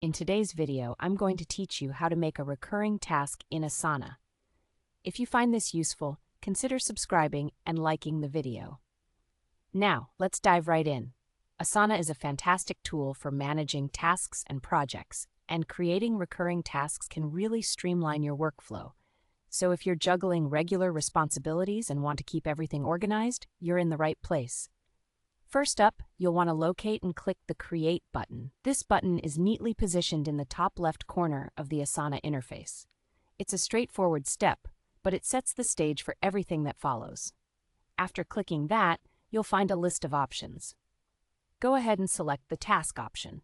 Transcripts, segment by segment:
In today's video, I'm going to teach you how to make a recurring task in Asana. If you find this useful, consider subscribing and liking the video. Now, let's dive right in. Asana is a fantastic tool for managing tasks and projects, and creating recurring tasks can really streamline your workflow. So if you're juggling regular responsibilities and want to keep everything organized, you're in the right place. First up, you'll want to locate and click the Create button. This button is neatly positioned in the top left corner of the Asana interface. It's a straightforward step, but it sets the stage for everything that follows. After clicking that, you'll find a list of options. Go ahead and select the Task option.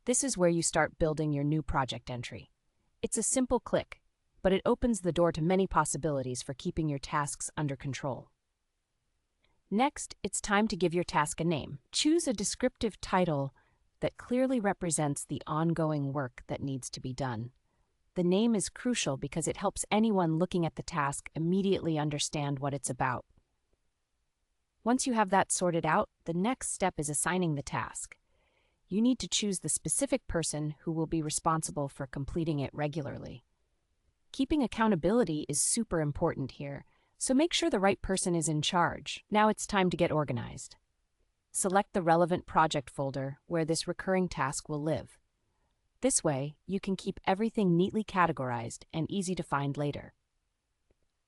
This is where you start building your new project entry. It's a simple click, but it opens the door to many possibilities for keeping your tasks under control. Next, it's time to give your task a name. Choose a descriptive title that clearly represents the ongoing work that needs to be done. The name is crucial because it helps anyone looking at the task immediately understand what it's about. Once you have that sorted out, the next step is assigning the task. You need to choose the specific person who will be responsible for completing it regularly. Keeping accountability is super important here, so make sure the right person is in charge. Now it's time to get organized. Select the relevant project folder where this recurring task will live. This way, you can keep everything neatly categorized and easy to find later.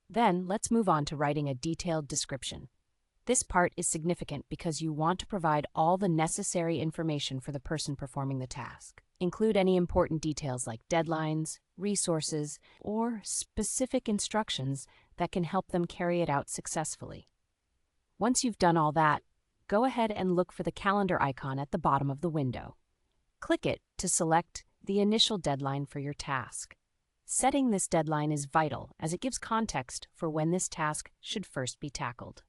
Then, let's move on to writing a detailed description. This part is significant because you want to provide all the necessary information for the person performing the task. Include any important details like deadlines, resources, or specific instructions that can help them carry it out successfully. Once you've done all that, go ahead and look for the calendar icon at the bottom of the window. Click it to select the initial deadline for your task. Setting this deadline is vital as it gives context for when this task should first be tackled.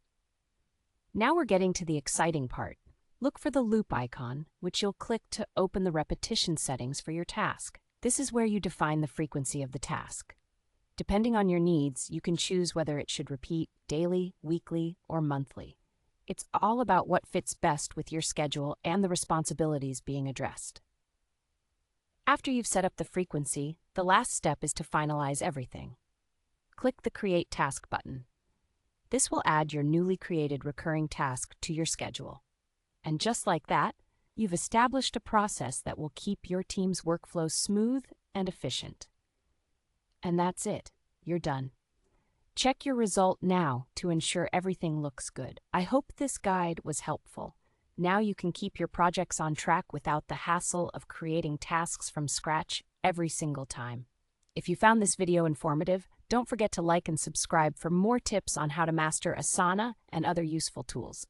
Now we're getting to the exciting part. Look for the loop icon, which you'll click to open the repetition settings for your task. This is where you define the frequency of the task. Depending on your needs, you can choose whether it should repeat daily, weekly, or monthly. It's all about what fits best with your schedule and the responsibilities being addressed. After you've set up the frequency, the last step is to finalize everything. Click the Create Task button. This will add your newly created recurring task to your schedule. And just like that, you've established a process that will keep your team's workflow smooth and efficient. And that's it. You're done. Check your result now to ensure everything looks good. I hope this guide was helpful. Now you can keep your projects on track without the hassle of creating tasks from scratch every single time. If you found this video informative, don't forget to like and subscribe for more tips on how to master Asana and other useful tools.